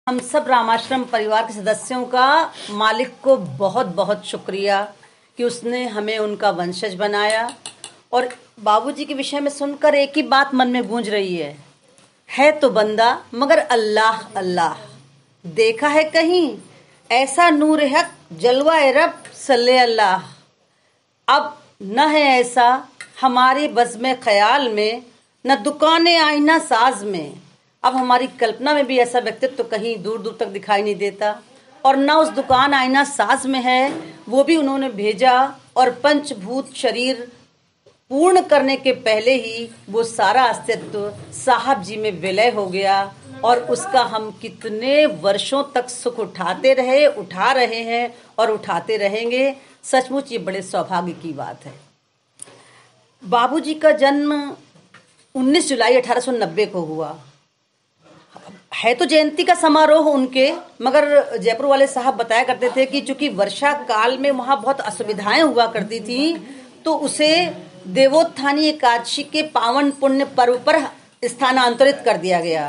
हम सब रामाश्रम परिवार के सदस्यों का मालिक को बहुत बहुत शुक्रिया कि उसने हमें उनका वंशज बनाया। और बाबूजी के विषय में सुनकर एक ही बात मन में गूंज रही है तो बंदा मगर अल्लाह अल्लाह। देखा है कहीं ऐसा नूर हक जलवा रब सल्ले अल्लाह। अब न है ऐसा हमारे बज़ में ख्याल में, न दुकाने आईना साज में। अब हमारी कल्पना में भी ऐसा व्यक्तित्व कहीं दूर दूर तक दिखाई नहीं देता। और न उस दुकान आईना साज में है, वो भी उन्होंने भेजा। और पंचभूत शरीर पूर्ण करने के पहले ही वो सारा अस्तित्व साहब जी में विलय हो गया। और उसका हम कितने वर्षों तक सुख उठाते रहे, उठा रहे हैं और उठाते रहेंगे। सचमुच ये बड़े सौभाग्य की बात है। बाबूजी का जन्म 19 जुलाई 1890 को हुआ। है तो जयंती का समारोह उनके, मगर जयपुर वाले साहब बताया करते थे कि चूंकि वर्षा काल में वहाँ बहुत असुविधाएं हुआ करती थी, तो उसे देवोत्थानी एकादशी के पावन पुण्य पर्व पर स्थानांतरित कर दिया गया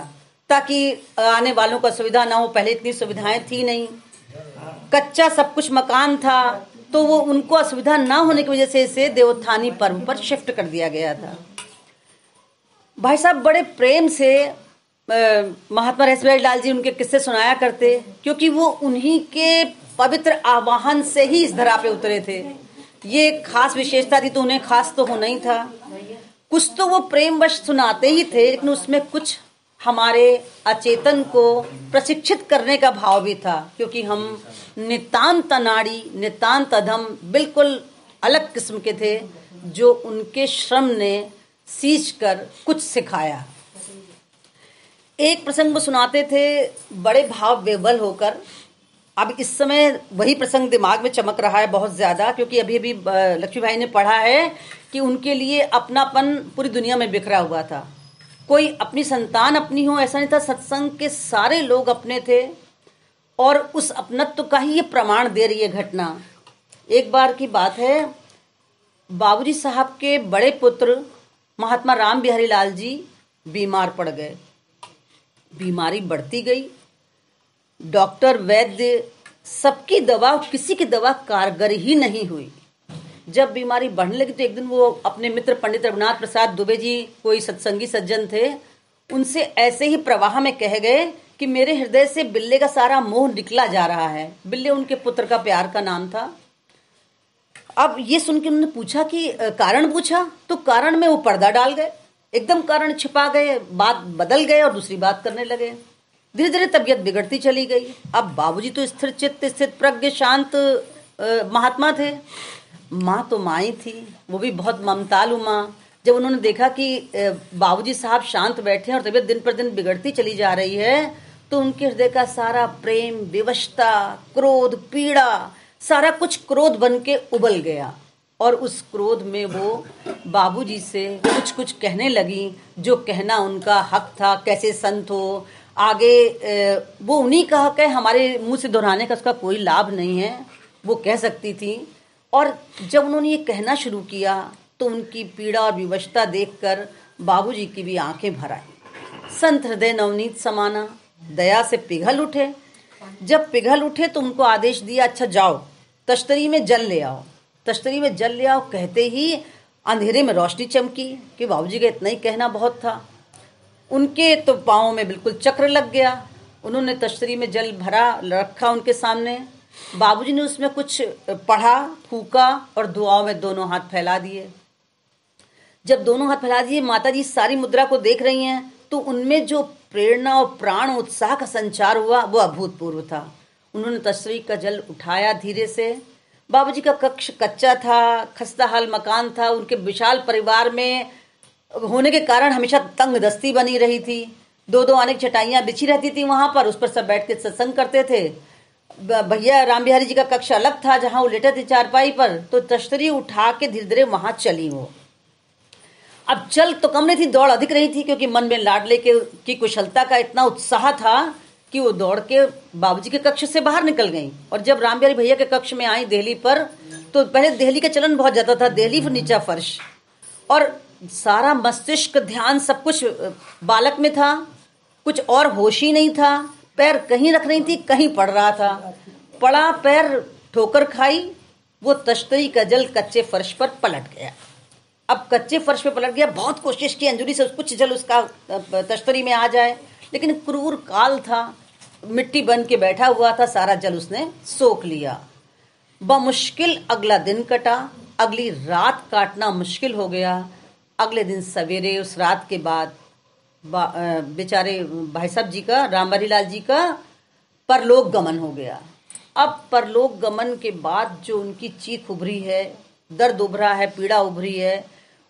ताकि आने वालों को असुविधा ना हो। पहले इतनी सुविधाएं थी नहीं, कच्चा सब कुछ मकान था, तो वो उनको असुविधा ना होने की वजह से इसे देवोत्थानी पर्व पर शिफ्ट कर दिया गया था। भाई साहब बड़े प्रेम से महात्मा रहस्यभाई लाल जी उनके किस्से सुनाया करते, क्योंकि वो उन्हीं के पवित्र आवाहन से ही इस धरा पे उतरे थे। ये खास विशेषता थी तो उन्हें खास तो होना ही था। कुछ तो वो प्रेमवश सुनाते ही थे, लेकिन उसमें कुछ हमारे अचेतन को प्रशिक्षित करने का भाव भी था, क्योंकि हम नितांत अनाड़ी नितांत अधम बिल्कुल अलग किस्म के थे, जो उनके श्रम ने सींच कर कुछ सिखाया। एक प्रसंग वो सुनाते थे बड़े भाव विह्वल होकर। अब इस समय वही प्रसंग दिमाग में चमक रहा है बहुत ज्यादा, क्योंकि अभी अभी लक्ष्मी भाई ने पढ़ा है कि उनके लिए अपनापन पूरी दुनिया में बिखरा हुआ था। कोई अपनी संतान अपनी हो ऐसा नहीं था, सत्संग के सारे लोग अपने थे। और उस अपनत्व का ही ये प्रमाण दे रही है घटना। एक बार की बात है, बाबूजी साहब के बड़े पुत्र महात्मा राम बिहारी लाल जी बीमार पड़ गए। बीमारी बढ़ती गई, डॉक्टर वैद्य सबकी दवा, किसी की दवा कारगर ही नहीं हुई। जब बीमारी बढ़ने लगी तो एक दिन वो अपने मित्र पंडित रघुनाथ प्रसाद दुबे जी, कोई सत्संगी सज्जन थे, उनसे ऐसे ही प्रवाह में कह गए कि मेरे हृदय से बिल्ले का सारा मोह निकला जा रहा है। बिल्ले उनके पुत्र का प्यार का नाम था। अब ये सुन के उन्होंने पूछा कि कारण पूछा, तो कारण में वो पर्दा डाल गए, एकदम कारण छिपा गए, बात बदल गए और दूसरी बात करने लगे। धीरे धीरे तबीयत बिगड़ती चली गई। अब बाबूजी तो स्थिर चित्त स्थित प्रज्ञ शांत महात्मा थे। माँ तो माँ ही थी, वो भी बहुत ममतालु माँ। जब उन्होंने देखा कि बाबूजी साहब शांत बैठे हैं और तबीयत दिन पर दिन बिगड़ती चली जा रही है, तो उनके हृदय का सारा प्रेम, विवशता, क्रोध, पीड़ा, सारा कुछ क्रोध बन के उबल गया। और उस क्रोध में वो बाबूजी से कुछ कुछ कहने लगी, जो कहना उनका हक था। कैसे संत हो, आगे वो उन्हीं का हक है, हमारे मुंह से दोहराने का उसका कोई लाभ नहीं है, वो कह सकती थी। और जब उन्होंने ये कहना शुरू किया तो उनकी पीड़ा और विवशता देखकर बाबूजी की भी आंखें भर आई। संत हृदय नवनीत समाना, दया से पिघल उठे। जब पिघल उठे तो उनको आदेश दिया, अच्छा जाओ तश्तरी में जल ले आओ। तश्तरी में जल ले आओ कहते ही अंधेरे में रोशनी चमकी कि बाबूजी का इतना ही कहना बहुत था। उनके तो पाँव में बिल्कुल चक्र लग गया। उन्होंने तश्तरी में जल भरा, रखा उनके सामने। बाबूजी ने उसमें कुछ पढ़ा, फूका और दुआओं में दोनों हाथ फैला दिए। जब दोनों हाथ फैला दिए, माताजी सारी मुद्रा को देख रही हैं, तो उनमें जो प्रेरणा और प्राण उत्साह का संचार हुआ वो अभूतपूर्व था। उन्होंने तश्तरी का जल उठाया धीरे से। बाबूजी का कक्ष कच्चा था, खस्ता हाल मकान था। उनके विशाल परिवार में होने के कारण हमेशा तंग दस्ती बनी रही थी। दो दो आने की चटाइयाँ बिछी रहती थी वहां पर, उस पर सब बैठ के सत्संग करते थे। भैया राम बिहारी जी का कक्ष अलग था, जहां वो लेटे थे चारपाई पर। तो तश्तरी उठा के धीरे धीरे वहां चली वो। अब चल तो कम नहीं थी, दौड़ अधिक रही थी, क्योंकि मन में लाडले की कुशलता का इतना उत्साह था कि वो दौड़ के बाबूजी के कक्ष से बाहर निकल गई। और जब राम बिहारी भैया के कक्ष में आई देहली पर, तो पहले देहली का चलन बहुत ज्यादा था, देहली पर नीचा फर्श, और सारा मस्तिष्क ध्यान सब कुछ बालक में था, कुछ और होश ही नहीं था। पैर कहीं रख रही थी, कहीं पड़ रहा था। पड़ा पैर, ठोकर खाई, वो तश्तरी का जल कच्चे फर्श पर पलट गया। अब कच्चे फर्श पे पलट गया, बहुत कोशिश की अंजुरी से कुछ जल उसका तश्तरी में आ जाए, लेकिन क्रूर काल था, मिट्टी बन के बैठा हुआ था, सारा जल उसने सोख लिया। बमुश्किल अगला दिन कटा, अगली रात काटना मुश्किल हो गया। अगले दिन सवेरे, उस रात के बाद बेचारे भाई साहब जी का, रामबारी लाल जी का परलोक गमन हो गया। अब परलोक गमन के बाद जो उनकी चीख उभरी है, दर्द उभरा है, पीड़ा उभरी है,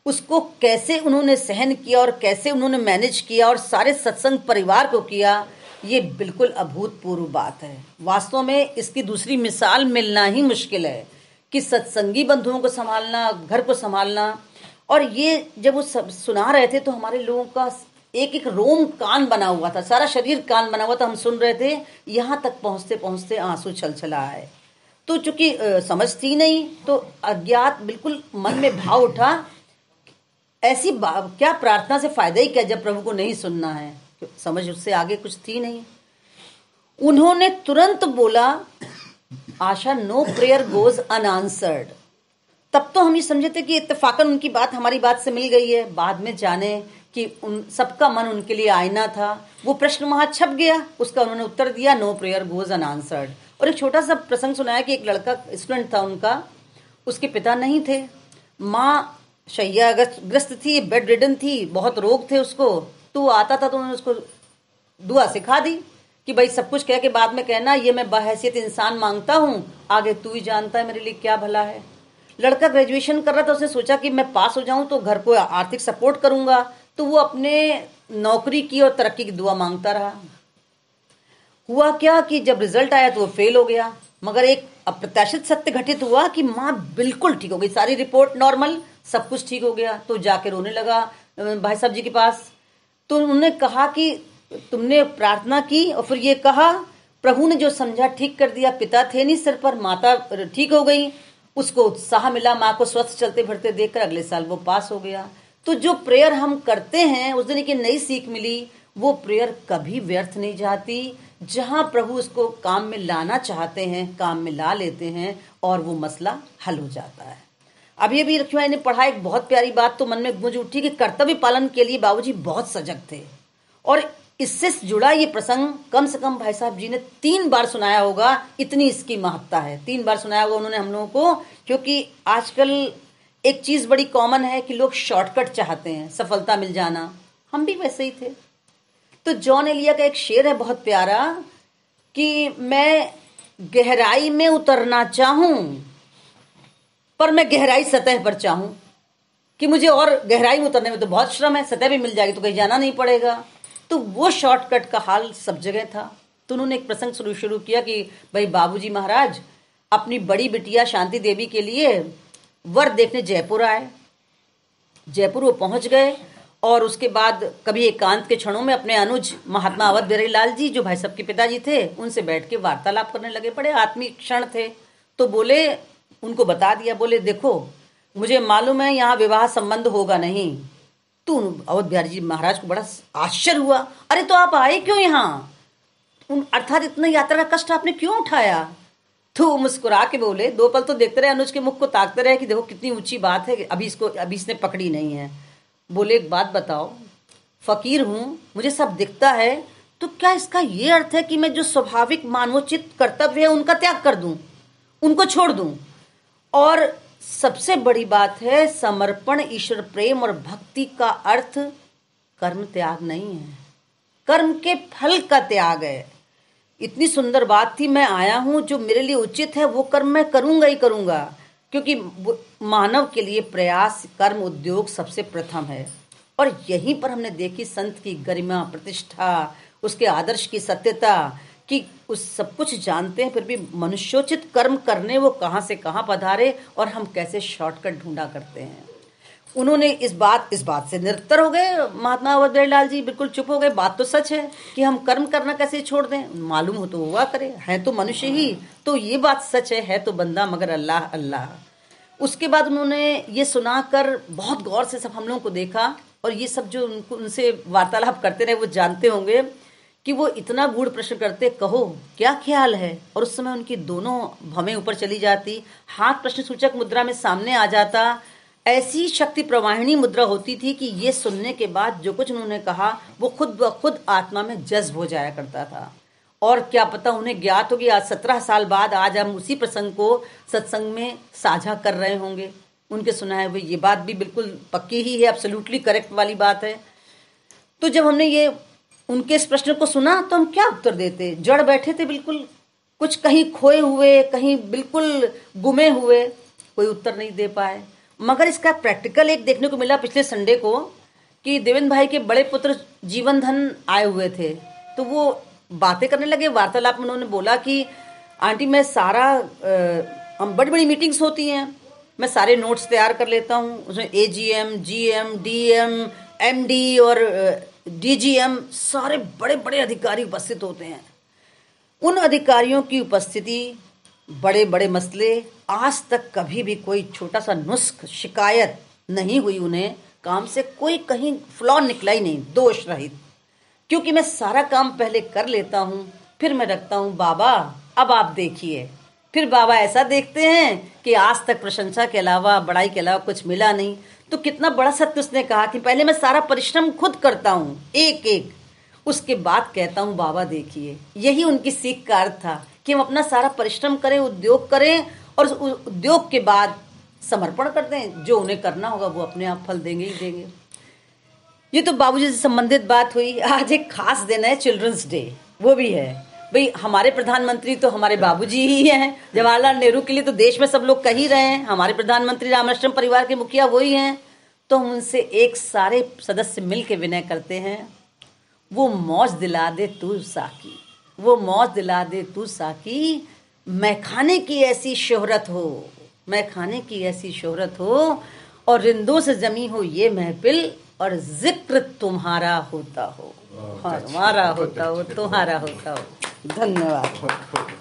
उसको कैसे उन्होंने सहन किया और कैसे उन्होंने मैनेज किया और सारे सत्संग परिवार को किया, ये बिल्कुल अभूतपूर्व बात है। वास्तव में इसकी दूसरी मिसाल मिलना ही मुश्किल है कि सत्संगी बंधुओं को संभालना, घर को संभालना। और ये जब वो सब सुना रहे थे तो हमारे लोगों का एक एक रोम कान बना हुआ था, सारा शरीर कान बना हुआ था। हम सुन रहे थे, यहाँ तक पहुँचते पहुँचते आंसू छलछला आए। तो चूंकि समझ थी नहीं, तो अज्ञात बिल्कुल मन में भाव उठा, ऐसी क्या प्रार्थना से फायदा ही क्या जब प्रभु को नहीं सुनना है। समझ उससे आगे कुछ थी नहीं। उन्होंने तुरंत बोला, आशा, नो प्रेयर गोज अनआंसर्ड। तब तो हम ये समझे थे कि इत्तेफाकन उनकी बात हमारी बात से मिल गई है। बाद में जाने कि उन सबका मन उनके लिए आईना था। वो प्रश्न वहां छप गया, उसका उन्होंने उत्तर दिया, नो प्रेयर गोज अनआंसर्ड। और एक छोटा सा प्रसंग सुनाया कि एक लड़का स्टूडेंट था उनका, उसके पिता नहीं थे, माँ शैय्याग्रस्त थी, बेड रिडन थी, बहुत रोग थे उसको। तो वो आता था तो उन्होंने उसको दुआ सिखा दी कि भाई सब कुछ कह के बाद में कहना, ये मैं बहैसियत इंसान मांगता हूँ, आगे तू ही जानता है मेरे लिए क्या भला है। लड़का ग्रेजुएशन कर रहा था, उसने सोचा कि मैं पास हो जाऊं तो घर को आर्थिक सपोर्ट करूंगा, तो वो अपने नौकरी की और तरक्की की दुआ मांगता रहा। हुआ क्या कि जब रिजल्ट आया तो वो फेल हो गया, मगर एक अप्रत्याशित सत्य घटित हुआ कि माँ बिल्कुल ठीक हो गई, सारी रिपोर्ट नॉर्मल, सब कुछ ठीक हो गया। तो जाके रोने लगा भाई साहब जी के पास। तो उन्होंने कहा कि तुमने प्रार्थना की और फिर ये कहा, प्रभु ने जो समझा ठीक कर दिया। पिता थे नहीं सिर पर, माता ठीक हो गई, उसको उत्साह मिला, माँ को स्वस्थ चलते फिरते देखकर अगले साल वो पास हो गया। तो जो प्रेयर हम करते हैं, उस दिन एक नई सीख मिली, वो प्रेयर कभी व्यर्थ नहीं जाती। जहां प्रभु उसको काम में लाना चाहते हैं, काम में ला लेते हैं और वो मसला हल हो जाता है। अभी अभी रखियो ने पढ़ा, एक बहुत प्यारी बात तो मन में गूंज उठी कि कर्तव्य पालन के लिए बाबूजी बहुत सजग थे। और इससे जुड़ा ये प्रसंग कम से कम भाई साहब जी ने 3 बार सुनाया होगा, इतनी इसकी महत्ता है। 3 बार सुनाया होगा उन्होंने हम लोगों को, क्योंकि आजकल एक चीज बड़ी कॉमन है कि लोग शॉर्टकट चाहते हैं, सफलता मिल जाना। हम भी वैसे ही थे। तो जॉन एलिया का एक शेर है बहुत प्यारा कि मैं गहराई में उतरना चाहूं, पर मैं गहराई सतह पर चाहूं, कि मुझे और गहराई में उतरने में तो बहुत श्रम है, सतह भी मिल जाएगी तो कहीं जाना नहीं पड़ेगा। तो वो शॉर्टकट का हाल सब जगह था। तो उन्होंने एक प्रसंग शुरू किया कि भाई बाबूजी महाराज अपनी बड़ी बिटिया शांति देवी के लिए वर देखने जयपुर आए। जयपुर वो पहुंच गए और उसके बाद कभी एकांत के क्षणों में अपने अनुज महात्मा अवध बिहारी लाल जी, जो भाई साहब के पिताजी थे, उनसे बैठ के वार्तालाप करने लगे। बड़े आत्मीय क्षण थे। तो बोले, उनको बता दिया, बोले देखो मुझे मालूम है यहाँ विवाह संबंध होगा नहीं। तो अवध बिहारी जी महाराज को बड़ा आश्चर्य हुआ, अरे तो आप आए क्यों यहाँ, अर्थात इतना यात्रा का कष्ट आपने क्यों उठाया। तो मुस्कुरा के बोले, 2 पल तो देखते रहे, अनुज के मुख को ताकते रहे कि देखो कितनी ऊंची बात है, अभी इसने पकड़ी नहीं है। बोले एक बात बताओ, फकीर हूं, मुझे सब दिखता है, तो क्या इसका ये अर्थ है कि मैं जो स्वाभाविक मानवोचित कर्तव्य है उनका त्याग कर दूं, उनको छोड़ दूं। और सबसे बड़ी बात है, समर्पण, ईश्वर प्रेम और भक्ति का अर्थ कर्म त्याग नहीं है, कर्म के फल का त्याग है। इतनी सुंदर बात थी, मैं आया हूं, जो मेरे लिए उचित है वो कर्म मैं करूंगा ही करूंगा, क्योंकि मानव के लिए प्रयास, कर्म, उद्योग सबसे प्रथम है। और यहीं पर हमने देखी संत की गरिमा, प्रतिष्ठा, उसके आदर्श की सत्यता, कि उस सब कुछ जानते हैं फिर भी मनुष्योचित कर्म करने वो कहाँ से कहाँ पधारे और हम कैसे शॉर्टकट ढूंढा करते हैं। उन्होंने इस बात से निरत्तर हो गए। महात्मा अवध बिहारी लाल जी बिल्कुल चुप हो गए। बात तो सच है कि हम कर्म करना कैसे छोड़ दें, मालूम हो तो हुआ करे, है तो मनुष्य ही, तो ये बात सच है तो बंदा मगर अल्लाह अल्लाह। उसके बाद उन्होंने ये सुनाकर बहुत गौर से सब हम लोगों को देखा, और ये सब जो उनसे वार्तालाप करते रहे वो जानते होंगे कि वो इतना गूढ़ प्रश्न करते, कहो क्या ख्याल है, और उस समय उनकी दोनों भवें ऊपर चली जाती, हाथ प्रश्न सूचक मुद्रा में सामने आ जाता। ऐसी शक्ति प्रवाहिनी मुद्रा होती थी कि ये सुनने के बाद जो कुछ उन्होंने कहा वो खुद ब खुद आत्मा में जज्ब हो जाया करता था। और क्या पता उन्हें ज्ञात हो कि आज 17 साल बाद आज हम उसी प्रसंग को सत्संग में साझा कर रहे होंगे। उनके सुना है वो ये बात भी बिल्कुल पक्की ही है, एब्सोल्युटली करेक्ट वाली बात है। तो जब हमने ये उनके इस प्रश्न को सुना तो हम क्या उत्तर देते, जड़ बैठे थे बिल्कुल, कुछ कहीं खोए हुए, कहीं बिल्कुल गुमे हुए, कोई उत्तर नहीं दे पाए। मगर इसका प्रैक्टिकल एक देखने को मिला पिछले संडे को कि देवेंद्र भाई के बड़े पुत्र जीवन धन आए हुए थे, तो वो बातें करने लगे। वार्तालाप में उन्होंने बोला कि आंटी मैं सारा हम बड़ी बड़ी मीटिंग्स होती हैं, मैं सारे नोट्स तैयार कर लेता हूँ, उसमें AGM, GM, DM, MD और DGM सारे बड़े बड़े अधिकारी उपस्थित होते हैं। उन अधिकारियों की उपस्थिति, बड़े बड़े मसले, आज तक कभी भी कोई छोटा सा नुस्ख शिकायत नहीं हुई उन्हें, काम से कोई कहीं फ्लॉ निकला ही नहीं, दोष रहित। क्योंकि मैं सारा काम पहले कर लेता हूँ, फिर मैं रखता हूँ बाबा अब आप देखिए। फिर बाबा ऐसा देखते हैं कि आज तक प्रशंसा के अलावा, बड़ाई के अलावा कुछ मिला नहीं। तो कितना बड़ा सत्य उसने कहा कि पहले मैं सारा परिश्रम खुद करता हूँ एक एक, उसके बाद कहता हूँ बाबा देखिए। यही उनकी सीख का अर्थ था कि हम अपना सारा परिश्रम करें, उद्योग करें, और उस उद्योग के बाद समर्पण कर दें। जो उन्हें करना होगा वो अपने आप फल देंगे ही देंगे। ये तो बाबूजी से संबंधित बात हुई। आज एक खास दिन है, चिल्ड्रंस डे, वो भी है। भाई हमारे प्रधानमंत्री तो हमारे बाबूजी ही हैं। जवाहरलाल नेहरू के लिए तो देश में सब लोग कह ही रहे हैं, हमारे प्रधानमंत्री रामराष्ट्रम परिवार के मुखिया वही हैं। तो हम उनसे एक सारे सदस्य मिल के विनय करते हैं, वो मौज दिला दे तू साकी, वो मौज दिला दे तू साकी, मैं खाने की ऐसी शोहरत हो, मैं खाने की ऐसी शोहरत हो, और रिंदों से जमी हो ये महफिल, और जिक्र तुम्हारा होता हो, हमारा होता हो, तुम्हारा होता हो। धन्यवाद।